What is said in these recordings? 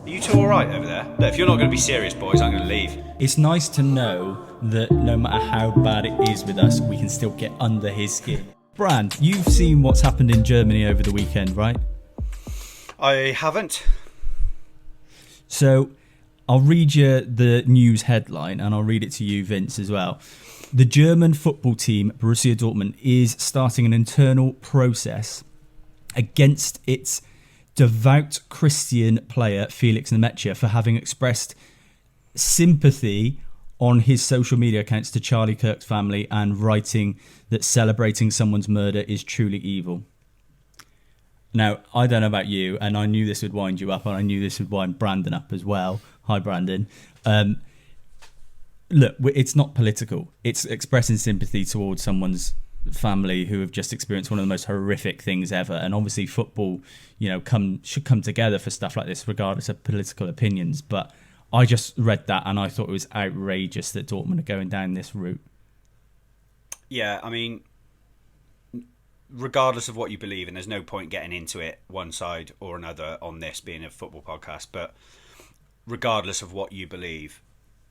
Are you two all right over there? Look, if you're not going to be serious, boys, I'm going to leave. It's nice to know that no matter how bad it is with us, we can still get under his skin. Brand, you've seen what's happened in Germany over the weekend, right? I haven't. So I'll read you the news headline, and I'll read it to you, Vince, as well. The German football team, Borussia Dortmund, is starting an internal process against its devout Christian player Felix Nemetschia for having expressed sympathy on his social media accounts to Charlie Kirk's family and writing that celebrating someone's murder is truly evil. Now, I don't know about you, and I knew this would wind you up, and I knew this would wind Brandon up as well. Hi, Brandon. Look, it's not political. It's expressing sympathy towards someone's family who have just experienced one of the most horrific things ever, and obviously football, should come together for stuff like this regardless of political opinions. But I just read that and I thought it was outrageous that Dortmund are going down this route. Yeah, I mean, regardless of what you believe, and there's no point getting into it one side or another on this being a football podcast, but regardless of what you believe,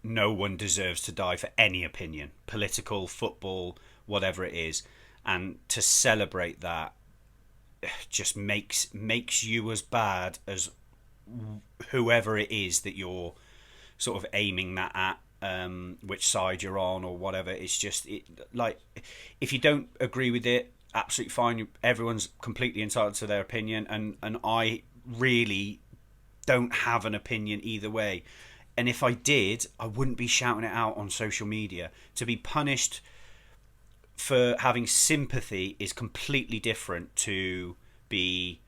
no one deserves to die for any opinion, political, football, whatever it is. And to celebrate that just makes you as bad as whoever it is that you're sort of aiming that at, which side you're on or whatever. It's just if you don't agree with it, absolutely fine. Everyone's completely entitled to their opinion, and I really don't have an opinion either way. And if I did, I wouldn't be shouting it out on social media. To be punished for having sympathy is completely different to be,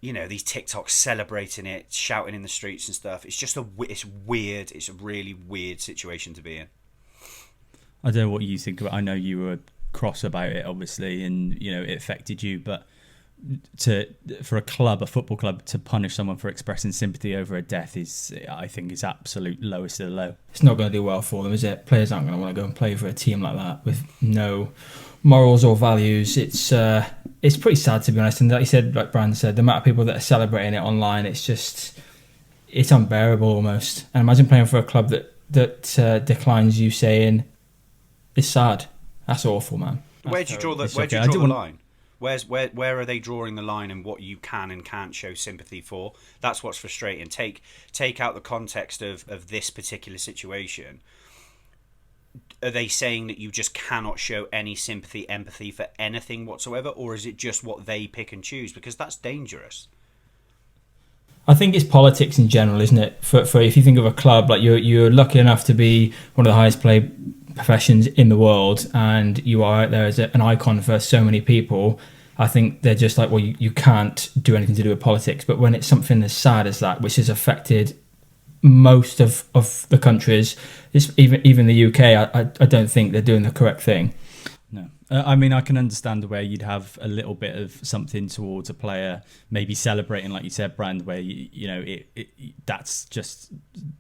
these TikToks celebrating it, shouting in the streets and stuff. It's just it's weird. It's a really weird situation to be in. I don't know what you think about it. I know you were cross about it, obviously, and it affected you, but for a football club, to punish someone for expressing sympathy over a death I think is absolute lowest of the low. It's not going to do well for them, is it? Players aren't going to want to go and play for a team like that with no morals or values. It's pretty sad, to be honest. And like you said, like Brand said, the amount of people that are celebrating it online, it's unbearable almost. And imagine playing for a club that declines you saying it's sad. That's awful, man. Where do you draw the line? Where are they drawing the line in what you can and can't show sympathy for? That's what's frustrating. Take out the context of this particular situation. Are they saying that you just cannot show any sympathy, empathy for anything whatsoever, or is it just what they pick and choose? Because that's dangerous. I think it's politics in general, isn't it? For if you think of a club, like you're lucky enough to be one of the highest paid professions in the world, and you are out there as an icon for so many people. I think they're just like, well, you can't do anything to do with politics. But when it's something as sad as that, which has affected most of the countries, even the UK, I don't think they're doing the correct thing. No. I mean, I can understand where you'd have a little bit of something towards a player, maybe celebrating, like you said, Brand, where that's just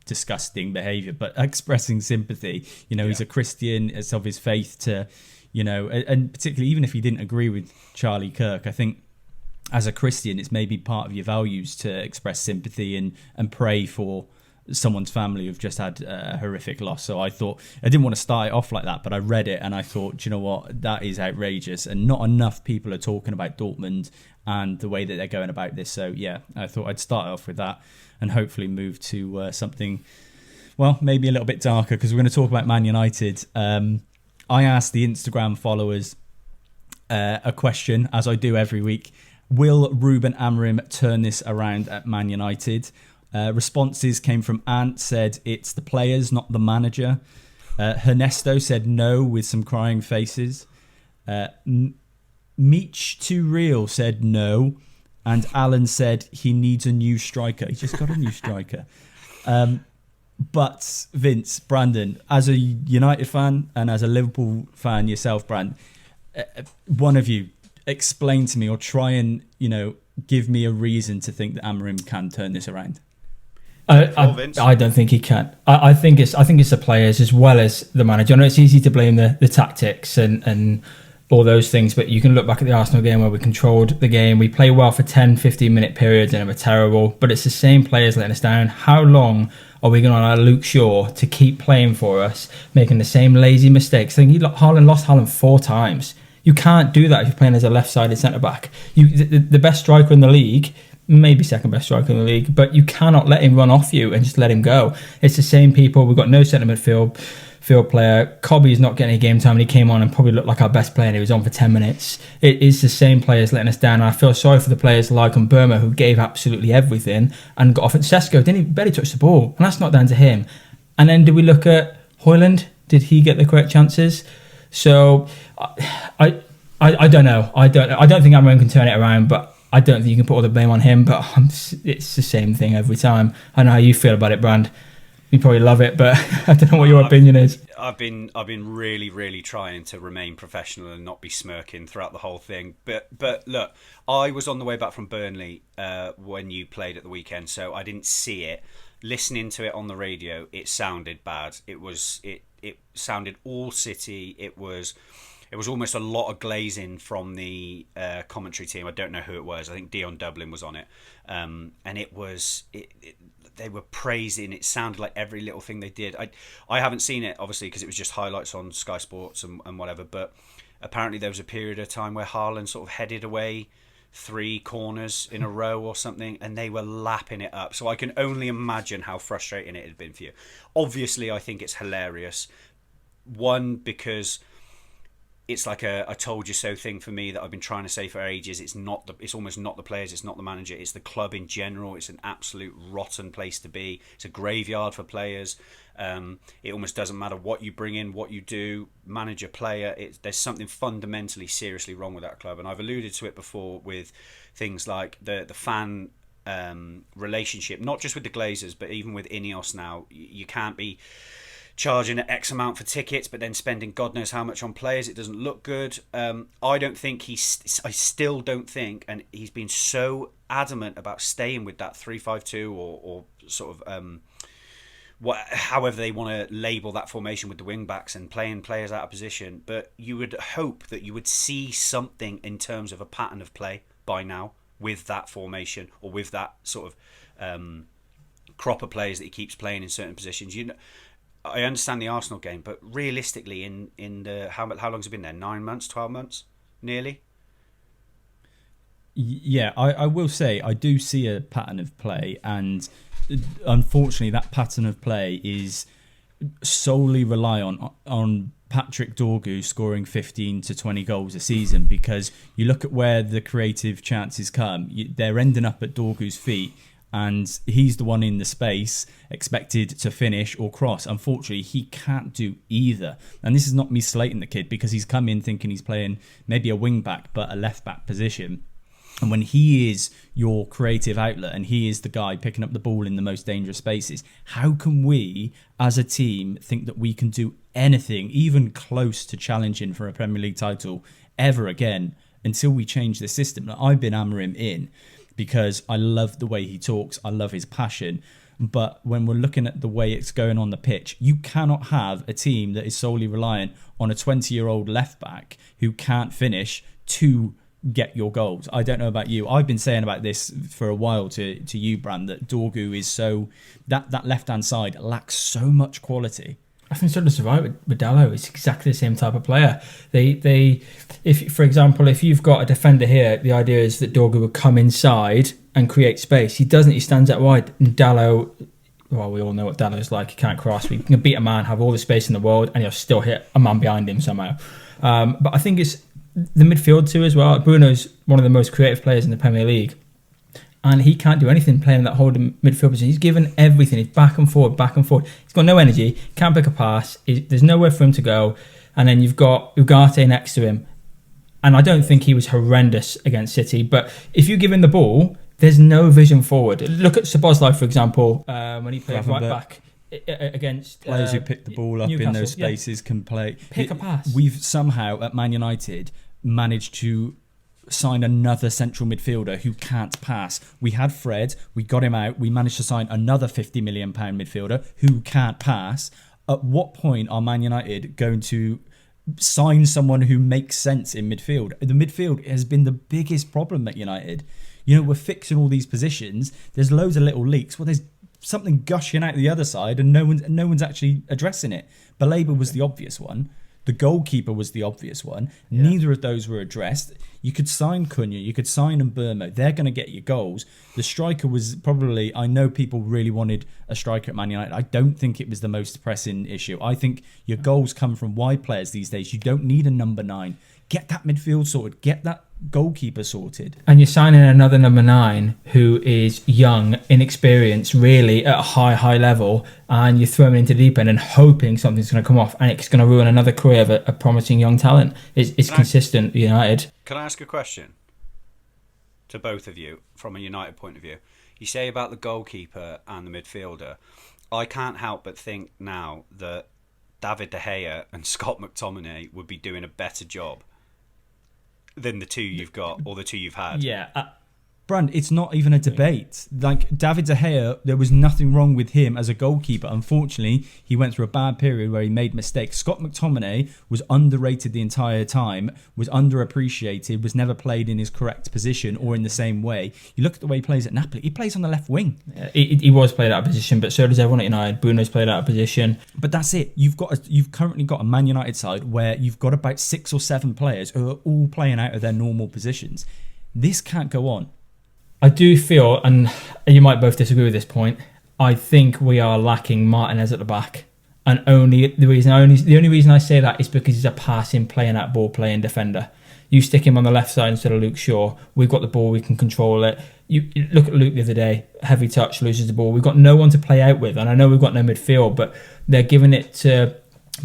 disgusting behaviour. But expressing sympathy, he's a Christian, it's of his faith to, and particularly even if he didn't agree with Charlie Kirk, I think as a Christian, it's maybe part of your values to express sympathy and pray for someone's family who've just had a horrific loss. So I thought, I didn't want to start it off like that, but I read it and I thought, do you know what, that is outrageous, and not enough people are talking about Dortmund and the way that they're going about this. So yeah, I thought I'd start off with that and hopefully move to something, well, maybe a little bit darker, because we're going to talk about Man United. I asked the Instagram followers a question, as I do every week. Will Ruben Amorim turn this around at Man United? Responses came from Ant, said it's the players, not the manager. Ernesto said no with some crying faces. Meech Too Real said no. And Alan said he needs a new striker. He just got a new striker. But Vince, Brandon, as a United fan and as a Liverpool fan yourself, Brand, one of you explain to me or try and, give me a reason to think that Amorim can turn this around. I don't think he can. I think it's the players as well as the manager. I know it's easy to blame the tactics and all those things. But you can look back at the Arsenal game where we controlled the game. We play well for 10, 15-minute periods and we're terrible. But it's the same players letting us down. How long are we going to allow Luke Shaw to keep playing for us, making the same lazy mistakes? I think Haaland lost Haaland 4 times. You can't do that if you're playing as a left-sided centre-back. The best striker in the league, maybe second best striker in the league, but you cannot let him run off you and just let him go. It's the same people. We've got no centre midfield player. Cobby's not getting any game time, and he came on and probably looked like our best player and he was on for 10 minutes. It is the same players letting us down. And I feel sorry for the players like Burma who gave absolutely everything and got off. And Sesko barely touch the ball, and that's not down to him. And then do we look at Højlund? Did he get the correct chances? So I don't know. I don't think Amorim can turn it around, but I don't think you can put all the blame on him. But it's the same thing every time. I know how you feel about it, Brand. You probably love it, but I don't know what your opinion is. I've been really, really trying to remain professional and not be smirking throughout the whole thing. But look, I was on the way back from Burnley when you played at the weekend, so I didn't see it. Listening to it on the radio, it sounded bad. It sounded all City. It was almost a lot of glazing from the commentary team. I don't know who it was. I think Dion Dublin was on it, and they were praising. It sounded like every little thing they did. I haven't seen it, obviously, because it was just highlights on Sky Sports and whatever. But apparently there was a period of time where Haaland sort of headed away 3 corners in a row or something, and they were lapping it up. So I can only imagine how frustrating it had been for you. Obviously, I think it's hilarious. One, because it's like a told you so thing for me that I've been trying to say for ages. It's almost not the players, it's not the manager, it's the club in general. It's an absolute rotten place to be. It's a graveyard for players. It almost doesn't matter what you bring in, what you do, manager, player. There's something fundamentally seriously wrong with that club, and I've alluded to it before with things like the fan relationship, not just with the Glazers, but even with Ineos now. You can't be charging an X amount for tickets, but then spending God knows how much on players. It doesn't look good. I still don't think, and he's been so adamant about staying with that 3-5-2 or sort of however they want to label that formation with the wing backs and playing players out of position. But you would hope that you would see something in terms of a pattern of play by now with that formation, or with that sort of crop of players that he keeps playing in certain positions. I understand the Arsenal game, but realistically, in the how long's it been there? 9 months, 12 months, nearly. Yeah, I will say I do see a pattern of play, and unfortunately, that pattern of play is solely rely on Patrick Dorgu scoring 15 to 20 goals a season. Because you look at where the creative chances come, they're ending up at Dorgu's feet. And he's the one in the space expected to finish or cross. Unfortunately, he can't do either. And this is not me slating the kid, because he's come in thinking he's playing maybe a wing back, but a left back position. And when he is your creative outlet and he is the guy picking up the ball in the most dangerous spaces, how can we as a team think that we can do anything even close to challenging for a Premier League title ever again until we change the system? Now, I've been Amorim in, because I love the way he talks, I love his passion. But when we're looking at the way it's going on the pitch, you cannot have a team that is solely reliant on a 20-year-old left-back who can't finish to get your goals. I don't know about you. I've been saying about this for a while to you, Brand, that Dorgu is so... That left-hand side lacks so much quality. I think so does right with Dallo. It's exactly the same type of player. If for example, if you've got a defender here, the idea is that Dorgu would come inside and create space. He doesn't. He stands out wide. And Dallo, well, we all know what Dallo's like. He can't cross. He can beat a man, have all the space in the world, and he'll still hit a man behind him somehow. But I think it's the midfield too as well. Bruno's one of the most creative players in the Premier League. And he can't do anything playing that holding midfield position. He's given everything. He's back and forward, back and forward. He's got no energy. Can't pick a pass. There's nowhere for him to go. And then you've got Ugarte next to him. And I don't think he was horrendous against City. But if you give him the ball, there's no vision forward. Look at Szoboszlai, for example, when he played right back against... Players who pick the ball up Newcastle, in those spaces can play. Pick a pass. We've somehow, at Man United, managed to sign another central midfielder who can't pass. We had Fred, we got him out, we managed to sign another £50 million midfielder who can't pass. At what point are Man United going to sign someone who makes sense in midfield. The midfield has been the biggest problem at United. You know, we're fixing all these positions. There's loads of little leaks. Well, there's something gushing out the other side, and no one's actually addressing it. Baleba was the obvious one. The goalkeeper was the obvious one. Yeah. Neither of those were addressed. You could sign Cunha, you could sign Mbermo. They're going to get you goals. The striker was probably, I know people really wanted a striker at Man United. I don't think it was the most pressing issue. I think your goals come from wide players these days. You don't need a number 9. Get that midfield sorted. Get that goalkeeper sorted. And you're signing another number 9 who is young, inexperienced, really at a high level, and you throw him into the deep end and hoping something's going to come off, and it's going to ruin another career of a promising young talent. It's consistent, United. Can I ask a question to both of you from a United point of view? You say about the goalkeeper and the midfielder. I can't help but think now that David De Gea and Scott McTominay would be doing a better job than the two you've got or the two you've had. Yeah. Brand, it's not even a debate. Like, David De Gea, there was nothing wrong with him as a goalkeeper. Unfortunately, he went through a bad period where he made mistakes. Scott McTominay was underrated the entire time, was underappreciated, was never played in his correct position or in the same way. You look at the way he plays at Napoli, he plays on the left wing. He was played out of position, but so does everyone at United. Bruno's played out of position. But that's it. You've currently got a Man United side where you've got about 6 or 7 players who are all playing out of their normal positions. This can't go on. I do feel, and you might both disagree with this point, I think we are lacking Martinez at the back. And the only reason I say that is because he's a passing, playing out ball playing defender. You stick him on the left side instead of Luke Shaw. We've got the ball, we can control it. You look at Luke the other day, heavy touch, loses the ball. We've got no one to play out with, and I know we've got no midfield, but they're giving it to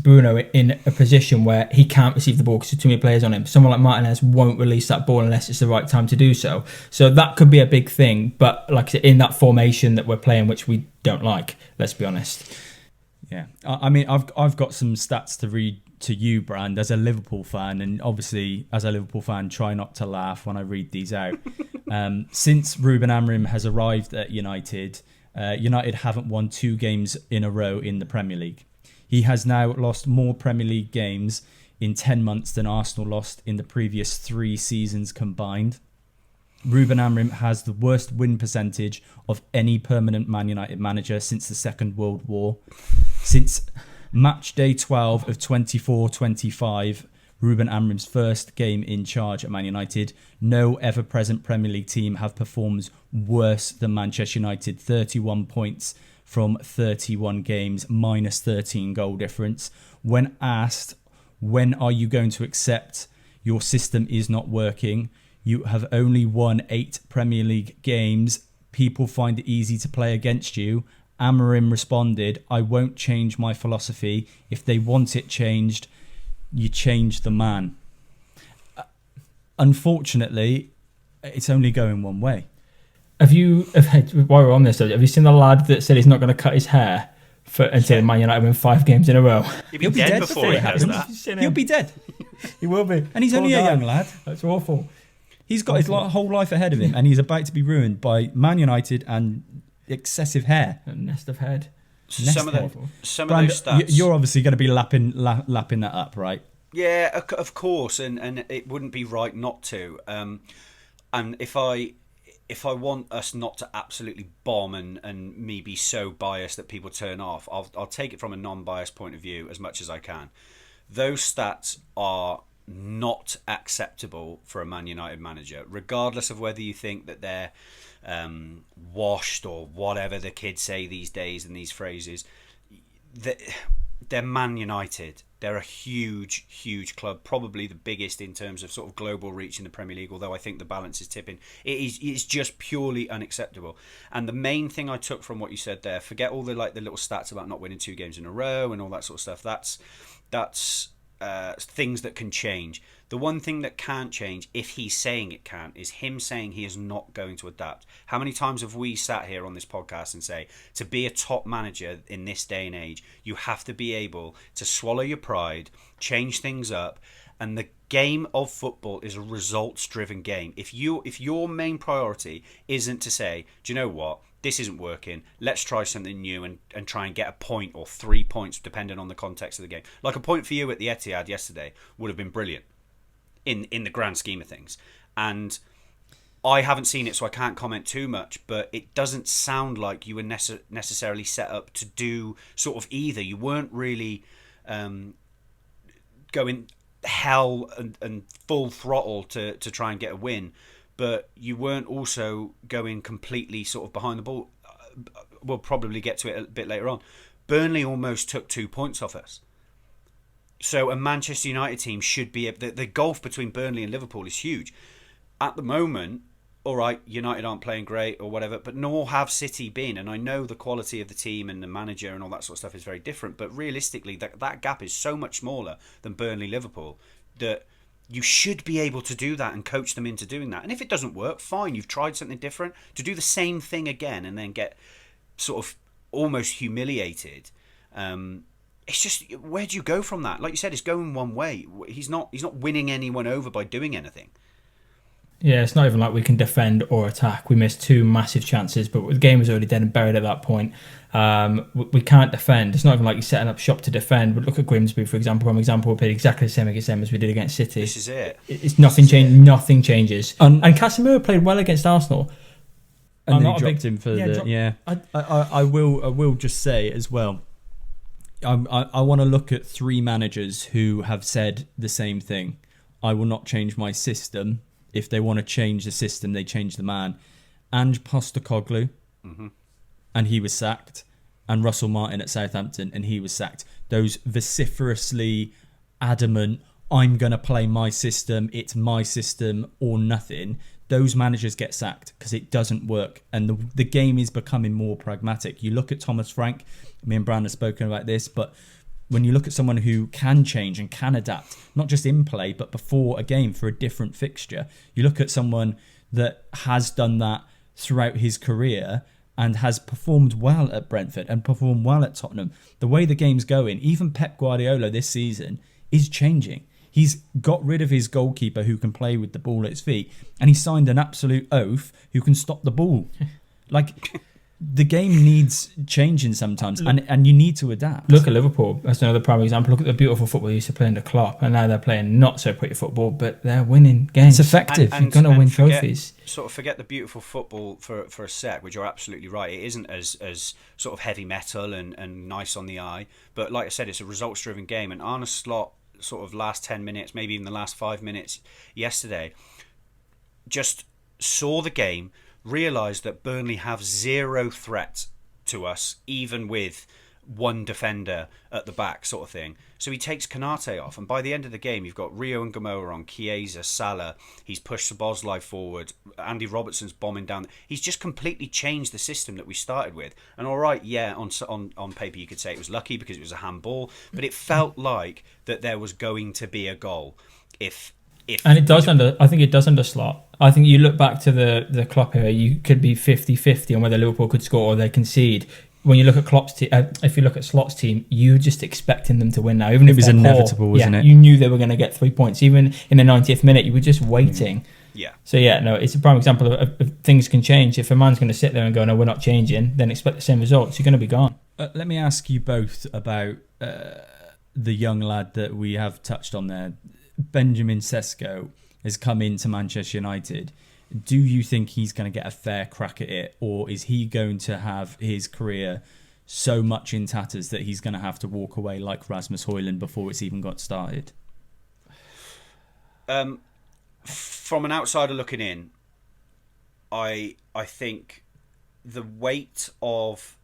Bruno in a position where he can't receive the ball because there's too many players on him. Someone like Martinez won't release that ball unless it's the right time to do so. So that could be a big thing. But like I said, in that formation that we're playing, which we don't like, let's be honest. Yeah, I mean, I've got some stats to read to you, Brand, as a Liverpool fan, and obviously as a Liverpool fan, try not to laugh when I read these out. Since Ruben Amorim has arrived at United, United haven't won 2 games in a row in the Premier League. He has now lost more Premier League games in 10 months than Arsenal lost in the previous 3 seasons combined. Ruben Amorim has the worst win percentage of any permanent Man United manager since the Second World War. Since match day 12 of 24-25, Ruben Amorim's first game in charge at Man United, no ever-present Premier League team have performed worse than Manchester United. 31 points from 31 games, minus 13 goal difference. When asked, when are you going to accept your system is not working? You have only won 8 Premier League games. People find it easy to play against you. Amorim responded, I won't change my philosophy. If they want it changed, you change the man. Unfortunately, it's only going one way. While we're on this, have you seen the lad that said he's not going to cut his hair until Man United win 5 games in a row? He'll be dead before he does that. He'll be dead. He will be. And he's only a young lad. That's awful. He's got his whole life ahead of him, and he's about to be ruined by Man United and excessive hair. A nest of head. Some of those stats. You're obviously going to be lapping that up, right? Yeah, of course, and it wouldn't be right not to. And if I want us not to absolutely bomb and me be so biased that people turn off, I'll take it from a non-biased point of view as much as I can. Those stats are not acceptable for a Man United manager, regardless of whether you think that they're washed or whatever the kids say these days in these phrases. They're Man United. They're a huge, huge club, probably the biggest in terms of sort of global reach in the Premier League, although I think the balance is tipping. It's just purely unacceptable. And the main thing I took from what you said there, forget all the little stats about not winning 2 games in a row and all that sort of stuff. That's things that can change. The one thing that can't change, if he's saying it can, is him saying he is not going to adapt. How many times have we sat here on this podcast and say, to be a top manager in this day and age, you have to be able to swallow your pride, change things up, and the game of football is a results-driven game. If your main priority isn't to say, do you know what, this isn't working. Let's try something new and try and get a point or 3 points, depending on the context of the game. Like a point for you at the Etihad yesterday would have been brilliant in the grand scheme of things. And I haven't seen it, so I can't comment too much, but it doesn't sound like you were necessarily set up to do sort of either. You weren't really going hell and full throttle to try and get a win, but you weren't also going completely sort of behind the ball. We'll probably get to it a bit later on. Burnley almost took 2 points off us. So a Manchester United team should be... The gulf between Burnley and Liverpool is huge. At the moment, all right, United aren't playing great or whatever, but nor have City been. And I know the quality of the team and the manager and all that sort of stuff is very different, but realistically, that gap is so much smaller than Burnley-Liverpool that you should be able to do that and coach them into doing that. And if it doesn't work, fine, you've tried something different. To do the same thing again and then get sort of almost humiliated, it's just, where do you go from that? Like you said, it's going one way. He's not winning anyone over by doing anything. Yeah, it's not even like we can defend or attack. We missed 2 massive chances, but the game was already dead and buried at that point. We can't defend. It's not even like you're setting up shop to defend. But look at Grimsby, for example. We played exactly the same against them as we did against City. This is it. It's nothing changed. Nothing changes. And Casemiro played well against Arsenal. And then he dropped him for I will just say as well, I want to look at 3 managers who have said the same thing. I will not change my system. If they want to change the system, they change the man. Ange Postecoglou, and he was sacked. And Russell Martin at Southampton, and he was sacked. Those vociferously adamant, I'm going to play my system, it's my system or nothing. Those managers get sacked because it doesn't work. And the game is becoming more pragmatic. You look at Thomas Frank, me and Brand have spoken about this, but when you look at someone who can change and can adapt, not just in play, but before a game for a different fixture, you look at someone that has done that throughout his career and has performed well at Brentford and performed well at Tottenham. The way the game's going, even Pep Guardiola this season is changing. He's got rid of his goalkeeper who can play with the ball at his feet, and he signed an absolute oaf who can stop the ball. Like... The game needs changing sometimes, and you need to adapt. Look at Liverpool. That's another prime example. Look at the beautiful football they used to play under Klopp, and now they're playing not so pretty football, but they're winning games. It's effective. You're going to win trophies. Forget the beautiful football for a sec, which you're absolutely right. It isn't as sort of heavy metal and nice on the eye, but like I said, it's a results-driven game. And Arne Slot, sort of last 10 minutes, maybe even the last 5 minutes yesterday, just saw the game, realised that Burnley have 0 threat to us, even with 1 defender at the back sort of thing. So he takes Konate off, and by the end of the game, you've got Rio and Gamoa on, Chiesa, Salah, he's pushed Szoboszlai forward, Andy Robertson's bombing down. He's just completely changed the system that we started with. And all right, yeah, on paper you could say it was lucky because it was a handball, but it felt like that there was going to be a goal. And it does I think it does under Slot. I think you look back to the Klopp era, you could be 50-50 on whether Liverpool could score or they concede. When you look at Klopp's team, if you look at Slot's team, you're just expecting them to win now. Even if it was inevitable, wasn't it? You knew they were going to get 3 points. Even in the 90th minute, you were just waiting. Yeah. So it's a prime example of things can change. If a man's going to sit there and go, no, we're not changing, then expect the same results. You're going to be gone. Let me ask you both about the young lad that we have touched on there. Benjamin Sesko has come into Manchester United. Do you think he's going to get a fair crack at it, or is he going to have his career so much in tatters that he's going to have to walk away like Rasmus Højlund before it's even got started? From an outsider looking in, I think the weight of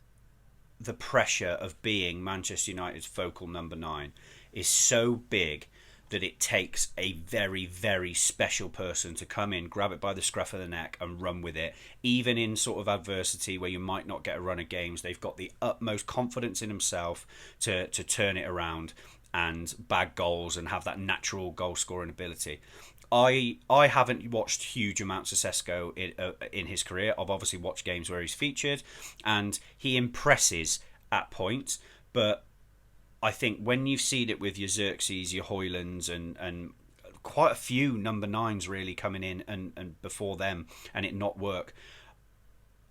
the pressure of being Manchester United's focal number 9 is so big that it takes a very, very special person to come in, grab it by the scruff of the neck and run with it. Even in sort of adversity where you might not get a run of games, they've got the utmost confidence in himself to turn it around and bag goals and have that natural goal scoring ability. I haven't watched huge amounts of Sesko in his career. I've obviously watched games where he's featured and he impresses at points, but I think when you've seen it with your Xerxes, your Højlunds and quite a few number 9s really coming in and before them and it not work,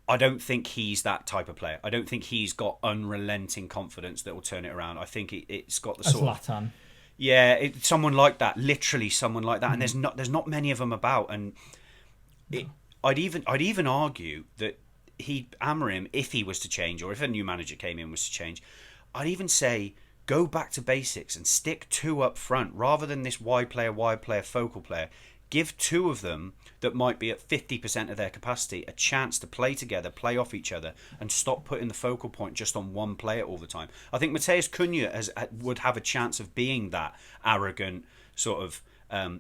I don't think he's that type of player. I don't think he's got unrelenting confidence that will turn it around. I think it's got the sort of Zlatan. someone like that, literally someone like that, and there's not many of them about. And I'd even argue that Amorim, if he was to change, or if a new manager came in was to change, I'd even say go back to basics and stick two up front rather than this wide player, focal player. Give two of them that might be at 50% of their capacity a chance to play together, play off each other, and stop putting the focal point just on one player all the time. I think Mateus Cunha would have a chance of being that arrogant sort of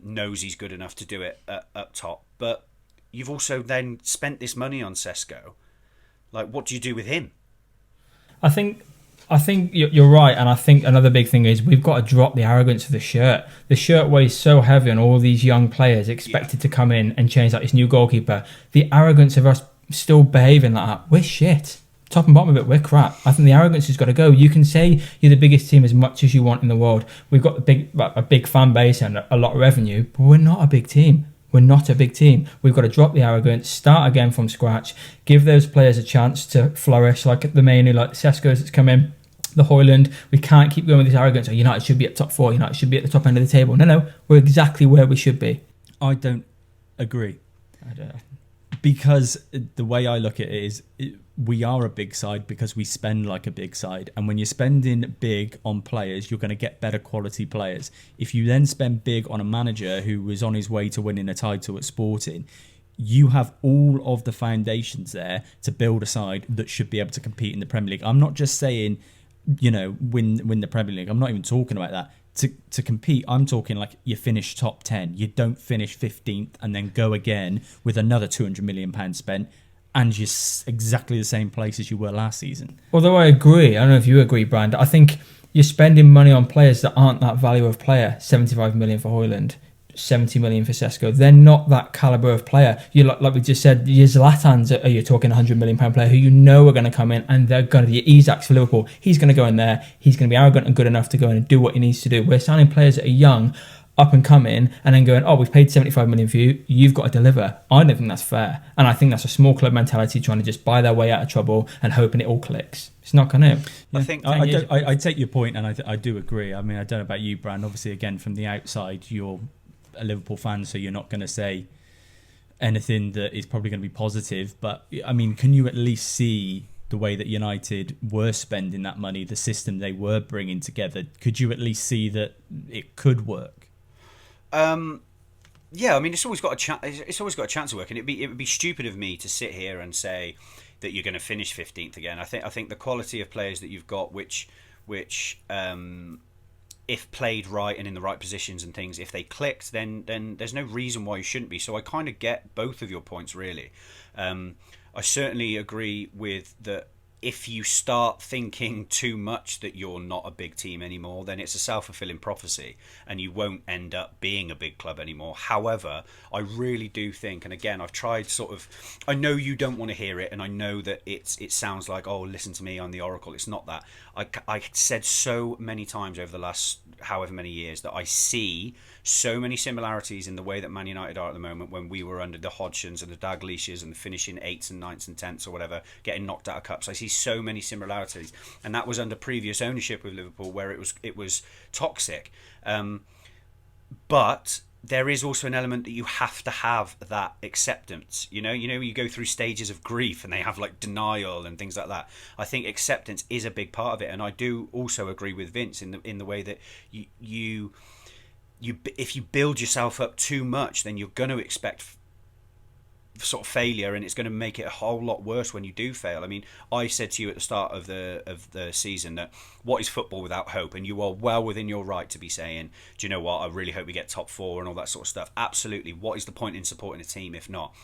knows he's good enough to do it up top. But you've also then spent this money on Sesko. Like, what do you do with him? I think you're right, and I think another big thing is we've got to drop the arrogance of the shirt. The shirt weighs so heavy on all these young players expected to come in and change, like this new goalkeeper. The arrogance of us still behaving like that, we're shit. Top and bottom of it, we're crap. I think the arrogance has got to go. You can say you're the biggest team as much as you want in the world. We've got a big fan base and a lot of revenue, but we're not a big team. We're not a big team. We've got to drop the arrogance, start again from scratch, give those players a chance to flourish, like the Mainu, like the Sesko's that's come in, the Højlund. We can't keep going with this arrogance. Oh, United should be at top four. United should be at the top end of the table. No, we're exactly where we should be. I don't agree. I don't know. Because the way I look at it is we are a big side because we spend like a big side. And when you're spending big on players, you're going to get better quality players. If you then spend big on a manager who was on his way to winning a title at Sporting, you have all of the foundations there to build a side that should be able to compete in the Premier League. I'm not just saying, win the Premier League. I'm not even talking about that. To compete, I'm talking like you finish top 10. You don't finish 15th and then go again with another £200 million spent and you're exactly the same place as you were last season. Although I agree, I don't know if you agree, Brand, I think you're spending money on players that aren't that value of player. 75 million for Højlund, 70 million for Sesko. They're not that calibre of player. You like we just said, your Zlatans, you're talking £100 million player who you know are going to come in and they're going to be Isaacs for Liverpool. He's going to go in there. He's going to be arrogant and good enough to go in and do what he needs to do. We're signing players that are young, up and coming, and then going, we've paid 75 million for you. You've got to deliver. I don't think that's fair. And I think that's a small club mentality trying to just buy their way out of trouble and hoping it all clicks. It's not going to. Yeah. I take your point and I do agree. I mean, I don't know about you, Brand. Obviously, again, from the outside, you're a Liverpool fan, so you're not going to say anything that is probably going to be positive. But I mean, can you at least see the way that United were spending that money, the system they were bringing together? Could you at least see that it could work? Yeah, I mean, it's always got a chance. It's always got a chance of working. It would be stupid of me to sit here and say that you're going to finish 15th again. I think the quality of players that you've got, which if played right and in the right positions and things, if they clicked, then there's no reason why you shouldn't be. So I kind of get both of your points, really. I certainly agree with that. If you start thinking too much that you're not a big team anymore, then it's a self-fulfilling prophecy and you won't end up being a big club anymore. However, I really do think, and again, I've tried I know you don't want to hear it, and I know that it sounds like, oh, listen to me, I'm the oracle. It's not that. I said so many times over the last however many years that I see so many similarities in the way that Man United are at the moment when we were under the Hodgsons and the Dalglishes and the finishing 8th and 9th and 10th or whatever, getting knocked out of cups. I see so many similarities, and that was under previous ownership of Liverpool where it was toxic. But there is also an element that you have to have that acceptance. You go through stages of grief and they have like denial and things like that. I think acceptance is a big part of it, and I do also agree with Vince in the way that you if you build yourself up too much, then you're going to expect sort of failure, and it's going to make it a whole lot worse when you do fail. I mean, I said to you at the start of the season that what is football without hope, and you are well within your right to be saying, do you know what, I really hope we get top four and all that sort of stuff. Absolutely. What is the point in supporting a team if not?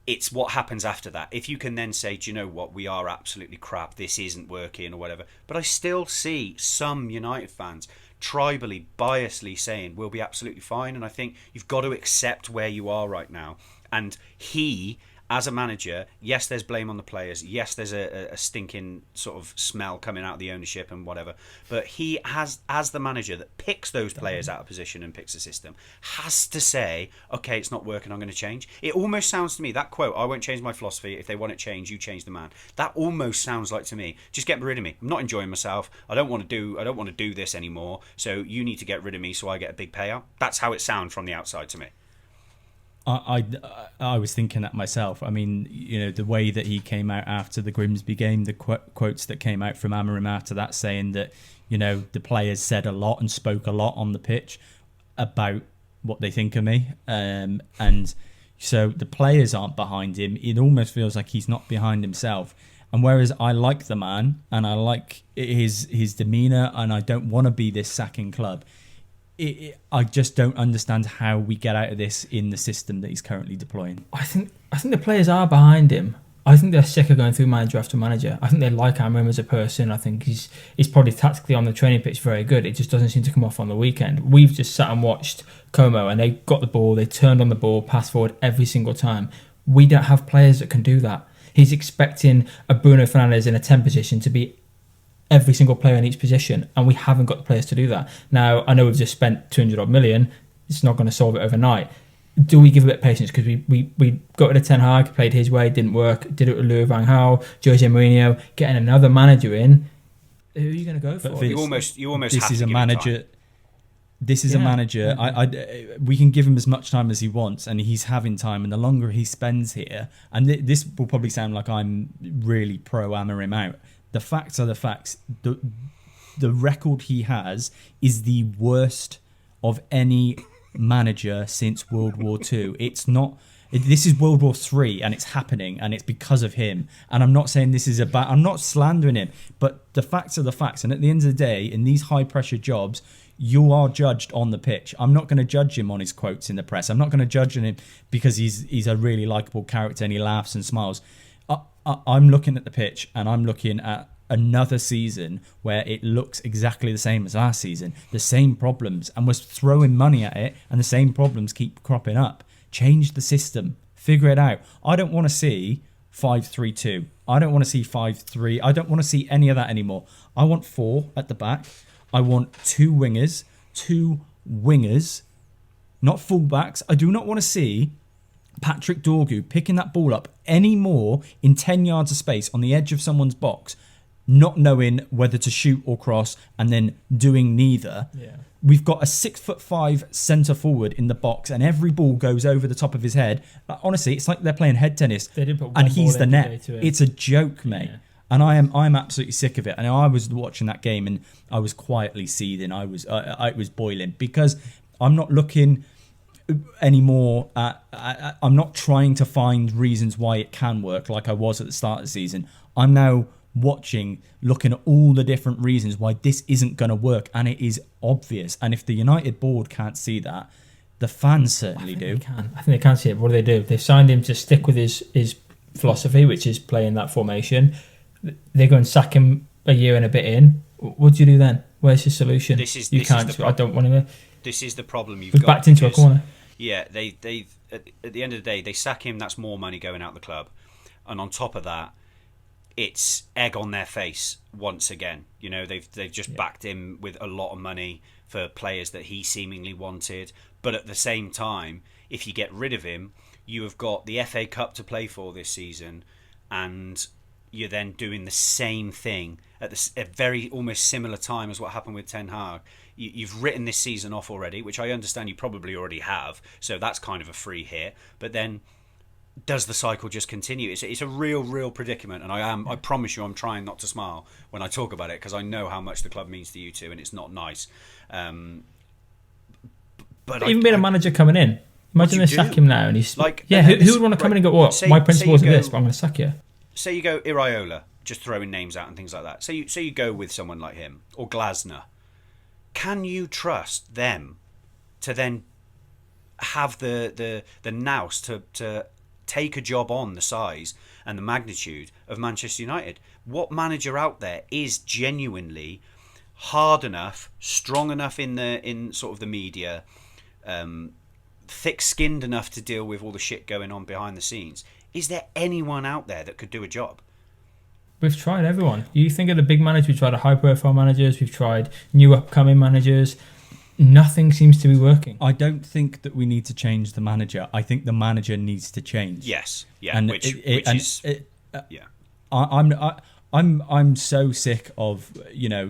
It's what happens after that. If you can then say, do you know what, we are absolutely crap, this isn't working or whatever. But I still see some United fans tribally, biasly saying we'll be absolutely fine, and I think you've got to accept where you are right now. And he as a manager, yes, there's blame on the players. Yes, there's a stinking sort of smell coming out of the ownership and whatever. But he has, as the manager that picks those players out of position and picks a system, has to say, okay, it's not working, I'm going to change. It almost sounds to me, that quote, I won't change my philosophy. If they want it changed, you change the man. That almost sounds like to me, just get rid of me. I'm not enjoying myself. I don't want to do this anymore. So you need to get rid of me so I get a big payout. That's how it sounds from the outside to me. I was thinking that myself. I mean, the way that he came out after the Grimsby game, the quotes that came out from Amorim after that, saying that the players said a lot and spoke a lot on the pitch about what they think of me, and so the players aren't behind him. It almost feels like he's not behind himself. And whereas I like the man and I like his demeanour, and I don't want to be this sacking club. I just don't understand how we get out of this in the system that he's currently deploying. I think the players are behind him. I think they're sick of going through manager after manager. I think they like Amorim as a person. I think he's probably tactically on the training pitch very good. It just doesn't seem to come off on the weekend. We've just sat and watched Como, and they got the ball, they turned on the ball, passed forward every single time. We don't have players that can do that. He's expecting a Bruno Fernandes in a 10 position to be every single player in each position, and we haven't got the players to do that. Now, I know we've just spent 200 odd million. It's not going to solve it overnight. Do we give a bit of patience? Because we got rid of Ten Hag, played his way, didn't work, did it with Louis van Gaal, Jose Mourinho, getting another manager in. Who are you going to go for? You almost this have is to a give manager. him time. This is a manager. We can give him as much time as he wants, and he's having time. And the longer he spends here, and this will probably sound like I'm really pro Amorim out. The facts are the facts. The record he has is the worst of any manager since World War II. It's not. This is World War III, and it's happening, and it's because of him. And I'm not saying this is about. I'm not slandering him, but the facts are the facts. And at the end of the day, in these high pressure jobs, you are judged on the pitch. I'm not going to judge him on his quotes in the press. I'm not going to judge him because he's a really likable character and he laughs and smiles. I'm looking at the pitch, and I'm looking at another season where it looks exactly the same as last season. The same problems, and we're throwing money at it, and the same problems keep cropping up. Change the system. Figure it out. I don't want to see 5-3-2. I don't want to see 5-3. I don't want to see any of that anymore. I want 4 at the back. I want 2 wingers, not fullbacks. I do not want to see Patrick Dorgu picking that ball up any more in 10 yards of space on the edge of someone's box, not knowing whether to shoot or cross, and then doing neither. Yeah. We've got a 6'5" centre forward in the box, and every ball goes over the top of his head. Honestly, it's like they're playing head tennis, and he's the net. It's a joke, mate. Yeah. And I'm absolutely sick of it. And I was watching that game, and I was quietly seething. I was boiling, because I'm not looking anymore I'm not trying to find reasons why it can work like I was at the start of the season. I'm now looking at all the different reasons why this isn't going to work, and it is obvious. And if the United board can't see that, the fans certainly do. I think they can see it. What do? They've signed him to stick with his philosophy, which is playing that formation. They go and sack him a year and a bit in. What do you do then? Where's his solution? I don't want to. This is the problem you've got. Backed into a corner. Yeah, they at the end of the day, they sack him. That's more money going out the club, and on top of that, it's egg on their face once again. They've just backed him with a lot of money for players that he seemingly wanted. But at the same time, if you get rid of him, you have got the FA Cup to play for this season, and you're then doing the same thing at a very almost similar time as what happened with Ten Hag. You've written this season off already, which I understand you probably already have, so that's kind of a free hit. But then, does the cycle just continue? It's a real predicament, and I promise you, I'm trying not to smile when I talk about it, because I know how much the club means to you two, and it's not nice. But even being a manager coming in, imagine they sack him now, and he's like, who would want to come in and go, "What? My principles are this, but I'm going to sack you." Say you go Iraola, just throwing names out and things like that. Say you go with someone like him, or Glasner. Can you trust them to then have the nous to take a job on the size and the magnitude of Manchester United? What manager out there is genuinely hard enough, strong enough in sort of the media, thick-skinned enough to deal with all the shit going on behind the scenes? Is there anyone out there that could do a job? We've tried everyone. You think of the big managers, we've tried high-profile managers, we've tried new upcoming managers. Nothing seems to be working. I don't think that we need to change the manager. I think the manager needs to change. Yes, yeah, and I'm so sick of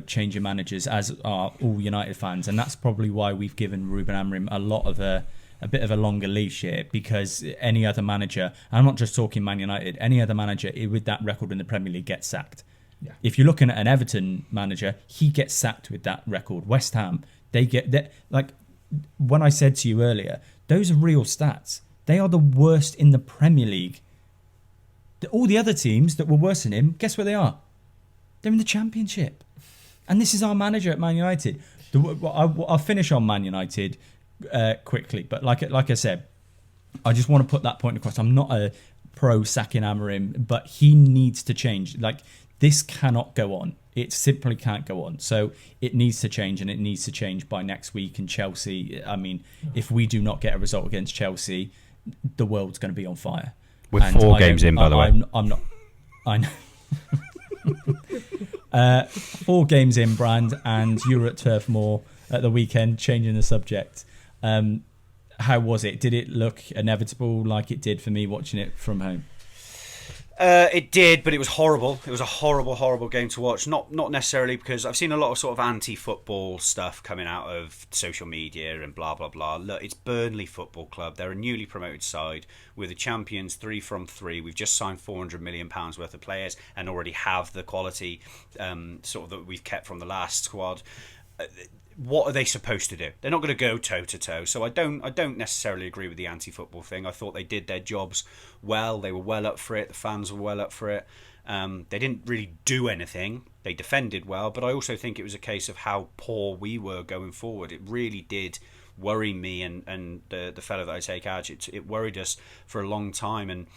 changing managers, as are all United fans, and that's probably why we've given Ruben Amorim a bit of a longer leash here, because any other manager, and I'm not just talking Man United, any other manager with that record in the Premier League gets sacked. Yeah. If you're looking at an Everton manager, he gets sacked with that record. West Ham, they get that. Like when I said to you earlier, those are real stats. They are the worst in the Premier League. All the other teams that were worse than him, guess where they are? They're in the Championship. And this is our manager at Man United. I'll finish on Man United quickly, but like I said, I just want to put that point across. I'm not a pro sacking Amorim, but he needs to change. Like, this cannot go on. It simply can't go on. So it needs to change, and it needs to change by next week. And Chelsea, I mean, if we do not get a result against Chelsea, the world's going to be on fire. We're 4 games in, by the way. I'm not. I know. 4 games in, Brand, and you were at Turf Moor at the weekend, changing the subject. How was it? Did it look inevitable like it did for me watching it from home? It did, but it was horrible. It was a horrible, horrible game to watch. Not necessarily because I've seen a lot of sort of anti-football stuff coming out of social media and blah, blah, blah. Look, it's Burnley Football Club. They're a newly promoted side. We're the champions 3 from 3. We've just signed £400 million worth of players and already have the quality sort of that we've kept from the last squad. What are they supposed to do? They're not going to go toe to toe. So I don't necessarily agree with the anti-football thing. I thought they did their jobs well. They were well up for it. The fans were well up for it. They didn't really do anything. They defended well, but I also think it was a case of how poor we were going forward. It really did worry me and the fellow that I take Aj. It worried us for a long time, and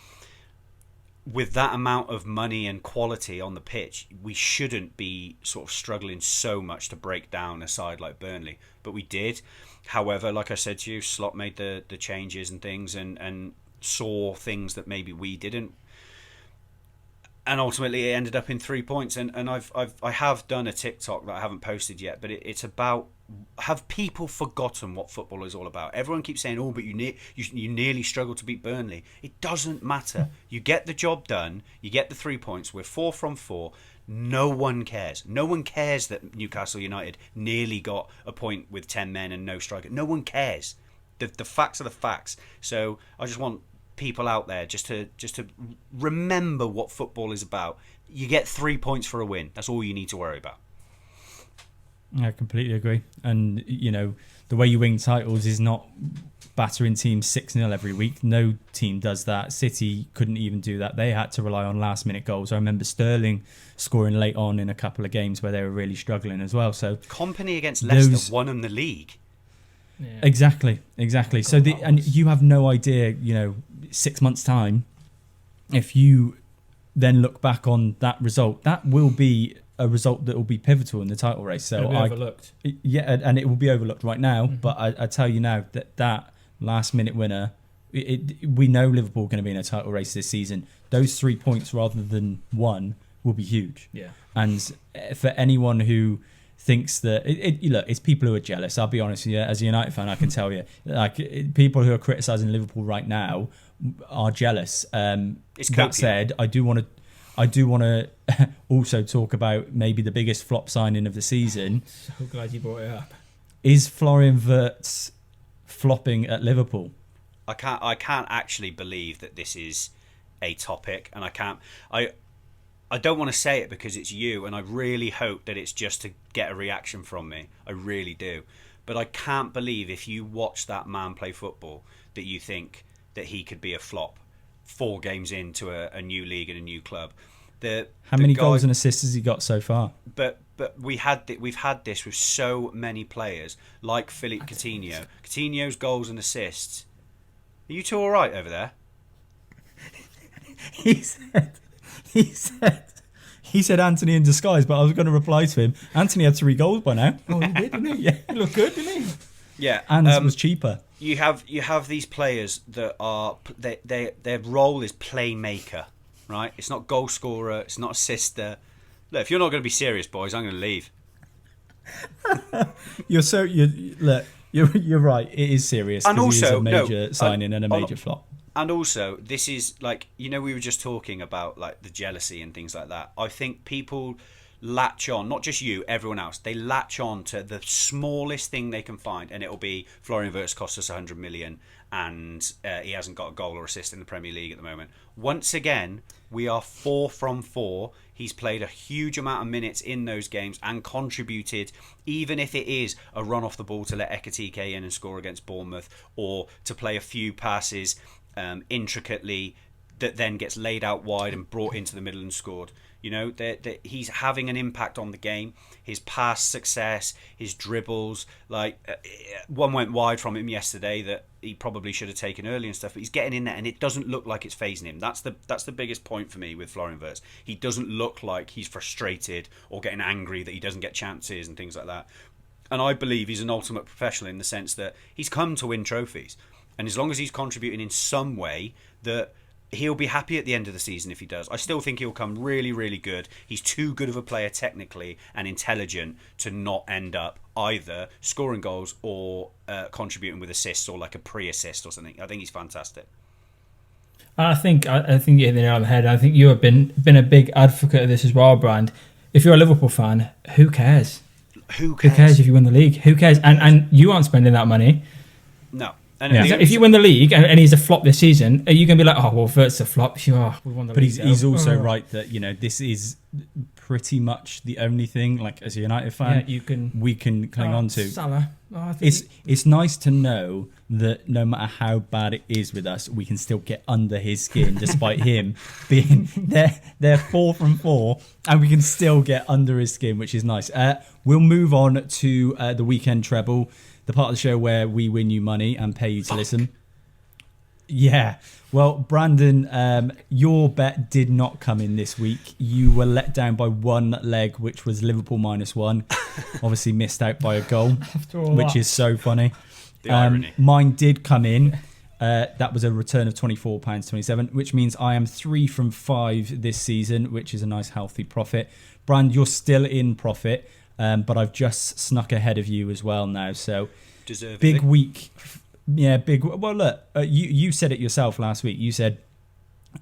with that amount of money and quality on the pitch, we shouldn't be sort of struggling so much to break down a side like Burnley. But we did. However, like I said to you, Slot made the changes and things and saw things that maybe we didn't. And ultimately it ended up in 3 points. And I have done a TikTok that I haven't posted yet, but it's about, have people forgotten what football is all about? Everyone keeps saying, oh, but you nearly struggled to beat Burnley. It doesn't matter. You get the job done. You get the 3 points. We're 4 from 4. No one cares. No one cares that Newcastle United nearly got a point with 10 men and no striker. No one cares. The facts are the facts. So I just want people out there just to remember what football is about. You get 3 points for a win. That's all you need to worry about. I completely agree. And, the way you win titles is not battering teams 6-0 every week. No team does that. City couldn't even do that. They had to rely on last-minute goals. I remember Sterling scoring late on in a couple of games where they were really struggling as well. So Company against Leicester won them the league. Yeah. Exactly. So and you have no idea, 6 months' time, if you then look back on that result, that will be a result that will be pivotal in the title race. So it'll be overlooked. Yeah, and it will be overlooked right now. Mm-hmm. But I tell you now that last-minute winner, we know Liverpool are going to be in a title race this season. Those 3 points rather than 1 will be huge. Yeah. And for anyone who thinks that look, it's people who are jealous. I'll be honest with you, as a United fan, I can tell you, people who are criticising Liverpool right now are jealous. That said, I do want to also talk about maybe the biggest flop signing of the season. So glad you brought it up. Is Florian Wirtz flopping at Liverpool? I can't actually believe that this is a topic, and I don't want to say it because it's you, and I really hope that it's just to get a reaction from me. I really do. But I can't believe if you watch that man play football that you think that he could be a flop 4 games into a new league and a new club. How many goals and assists has he got so far? But we've had this with so many players like Philippe Coutinho. Coutinho's goals and assists. Are you two all right over there? He said Anthony in disguise, but I was going to reply to him. Anthony had 3 goals by now. Oh, he did, didn't he? Yeah, he looked good, didn't he? Yeah, and it was cheaper. You have these players that are their role is playmaker, right? It's not goal scorer. It's not assister. Look, if you're not going to be serious, boys, I'm going to leave. You're right. It is serious. And also, it is a major signing and a major flop. And also, this is like, we were just talking about like the jealousy and things like that. I think people latch on, not just you, everyone else. They latch on to the smallest thing they can find, and it'll be Florian Wirtz cost us 100 million, and he hasn't got a goal or assist in the Premier League at the moment. Once again, we are 4 from 4. He's played a huge amount of minutes in those games and contributed, even if it is a run off the ball to let Ekitike in and score against Bournemouth, or to play a few passes intricately that then gets laid out wide and brought into the middle and scored. He's having an impact on the game. His pass success, his dribbles, one went wide from him yesterday that he probably should have taken early and stuff, but he's getting in there and it doesn't look like it's phasing him. That's the biggest point for me with Florian Wirtz. He doesn't look like he's frustrated or getting angry that he doesn't get chances and things like that. And I believe he's an ultimate professional in the sense that he's come to win trophies. And as long as he's contributing in some way, that he'll be happy at the end of the season if he does. I still think he'll come really, really good. He's too good of a player technically and intelligent to not end up either scoring goals or contributing with assists or like a pre-assist or something. I think he's fantastic. I think you hit the nail on the head. I think you have been a big advocate of this as well, Brand. If you're a Liverpool fan, who cares? Who cares? Who cares if you win the league? Who cares? And you aren't spending that money. No. Yeah. So if you win the league and he's a flop this season, are you going to be like, oh, well, Wirtz a flop? We won the but league. He's also right that, this is pretty much the only thing, like as a United fan, we can cling on to. Salah. It's nice to know that no matter how bad it is with us, we can still get under his skin, despite him being they're 4 from 4, and we can still get under his skin, which is nice. We'll move on to the weekend treble, the part of the show where we win you money and pay you to listen. Yeah. Well, Brandon, your bet did not come in this week. You were let down by one leg, which was Liverpool -1. Obviously missed out by a goal, which is so funny. The irony. Mine did come in. That was a return of £24.27, which means I am 3 from 5 this season, which is a nice healthy profit. Brand, you're still in profit, but I've just snuck ahead of you as well now. So Deservedly. Big week. Yeah, big. Well, look, you said it yourself last week. You said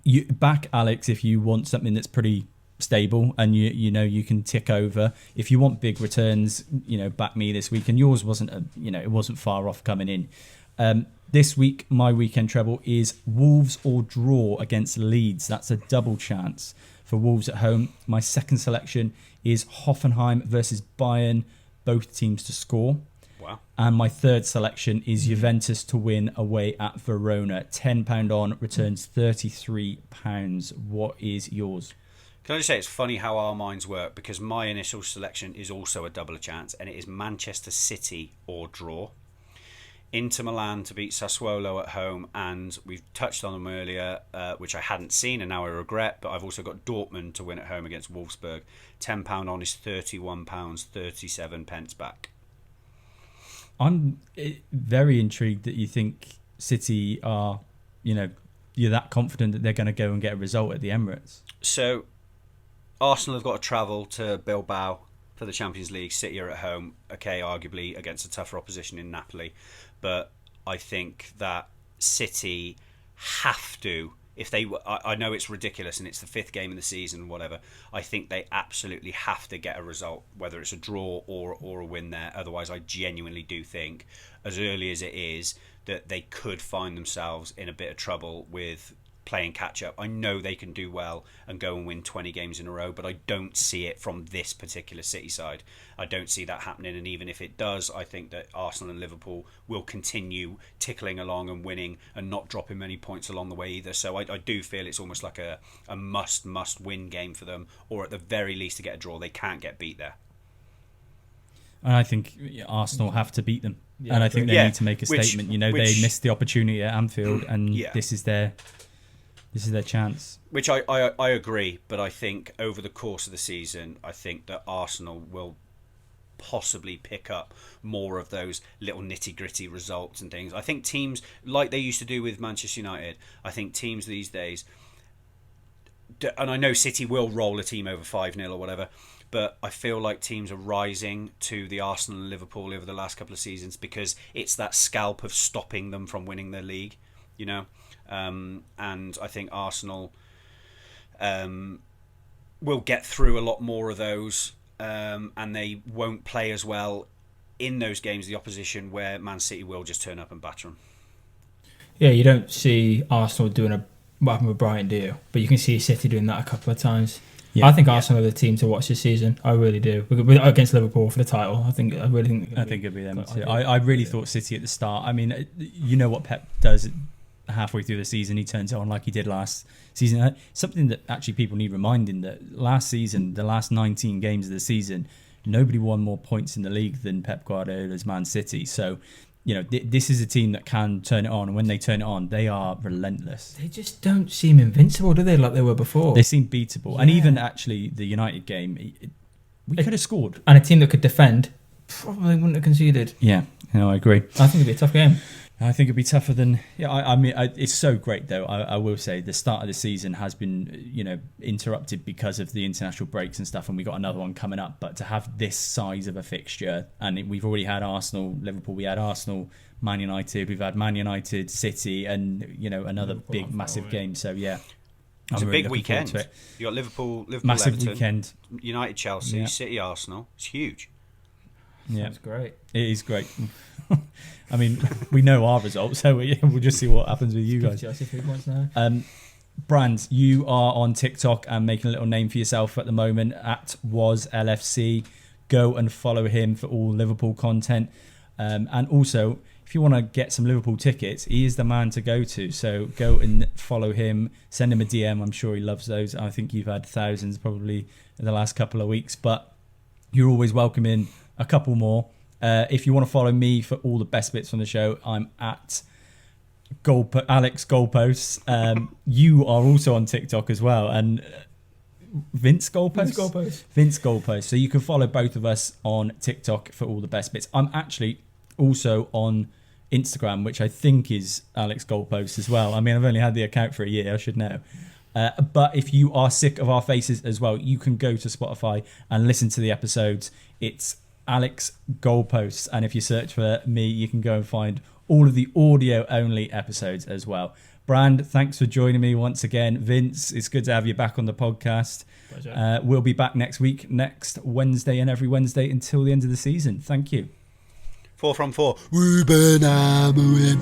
you back Alex if you want something that's pretty stable and you can tick over. If you want big returns, back me this week. And yours wasn't it wasn't far off coming in. This week, my weekend treble is Wolves or draw against Leeds. That's a double chance for Wolves at home. My second selection is Hoffenheim versus Bayern, both teams to score. Wow. And my third selection is Juventus to win away at Verona. £10 on, returns £33. What is yours? Can I just say it's funny how our minds work, because my initial selection is also a double chance, and it is Manchester City or draw. Inter Milan to beat Sassuolo at home, and we've touched on them earlier, which I hadn't seen and now I regret, but I've also got Dortmund to win at home against Wolfsburg. £10 on is £31.37 back. I'm very intrigued that you think City are, you're that confident that they're going to go and get a result at the Emirates. So, Arsenal have got to travel to Bilbao for the Champions League. City are at home, okay, arguably against a tougher opposition in Napoli. But I think that City have to, if they, I know it's ridiculous and it's the 5th game in the season, whatever. I think they absolutely have to get a result, whether it's a draw or a win there. Otherwise, I genuinely do think, as early as it is, that they could find themselves in a bit of trouble with playing catch up. I know they can do well and go and win 20 games in a row, but I don't see it from this particular City side. I don't see that happening, and even if it does, I think that Arsenal and Liverpool will continue tickling along and winning and not dropping many points along the way either. So I do feel it's almost like a must win game for them, or at the very least to get a draw. They can't get beat there. And I think Arsenal have to beat them. Yeah, and I think they need to make a statement. They missed the opportunity at Anfield, and this is their chance. Which I agree, but I think over the course of the season, I think that Arsenal will possibly pick up more of those little nitty-gritty results and things. I think teams, like they used to do with Manchester United, I think teams these days, and I know City will roll a team over 5-0 or whatever, but I feel like teams are rising to the Arsenal and Liverpool over the last couple of seasons because it's that scalp of stopping them from winning their league, you know. And I think Arsenal will get through a lot more of those, and they won't play as well in those games, the opposition, where Man City will just turn up and batter them. Yeah, you don't see Arsenal doing what happened with Brighton, do you? But you can see City doing that a couple of times. Yeah, I think Arsenal are the team to watch this season. I really do. Against Liverpool for the title, I think it'd be them too. I really thought City at the start. I mean, you know what Pep does halfway through the season, he turns it on like he did last season. Something that actually people need reminding, that last season, the last 19 games of the season, nobody won more points in the league than Pep Guardiola's Man City. So, you know, this is a team that can turn it on, and when they turn it on, they are relentless. They just don't seem invincible, do they, like they were before? They seem beatable. Yeah. And even actually the United game, we could have scored. And a team that could defend probably wouldn't have conceded. Yeah, no, I agree. I think it'd be a tough game. I think it'd be tougher than... Yeah, I mean, it's so great, though. I will say the start of the season has been, you know, interrupted because of the international breaks and stuff, and we got another one coming up. But to have this size of a fixture, and we've already had Arsenal, Liverpool, we had Arsenal, Man United, we've had Man United, City, and, you know, another Liverpool big, massive game. So, yeah. It's a big weekend. You got Liverpool, massive Everton, weekend. United, Chelsea, City, Arsenal. It's huge. Yeah, it's great. It is great. I mean, we know our results, so we'll just see what happens with you guys. Chelsea 3 points now. Brand, you are on TikTok and making a little name for yourself at the moment at WasLFC. Go and follow him for all Liverpool content. And also, if you want to get some Liverpool tickets, he is the man to go to. So go and follow him. Send him a DM. I'm sure he loves those. I think you've had thousands probably in the last couple of weeks. But you're always welcome in a couple more. If you want to follow me for all the best bits from the show, I'm at Alex Goalposts. You are also on TikTok as well, and Vince Goalposts. Vince Goalposts. So you can follow both of us on TikTok for all the best bits. I'm actually also on Instagram, which I think is Alex Goalposts as well. I mean, I've only had the account for a year, I should know. But if you are sick of our faces as well, you can go to Spotify and listen to the episodes. It's Alex Goalposts, and if you search for me, you can go and find all of the audio only episodes as well. Brand, thanks for joining me once again. Vince, it's good to have you back on the podcast. Pleasure. We'll be back next week, next Wednesday, and every Wednesday until the end of the season. Thank you. 4 from 4. Ruben Amorim.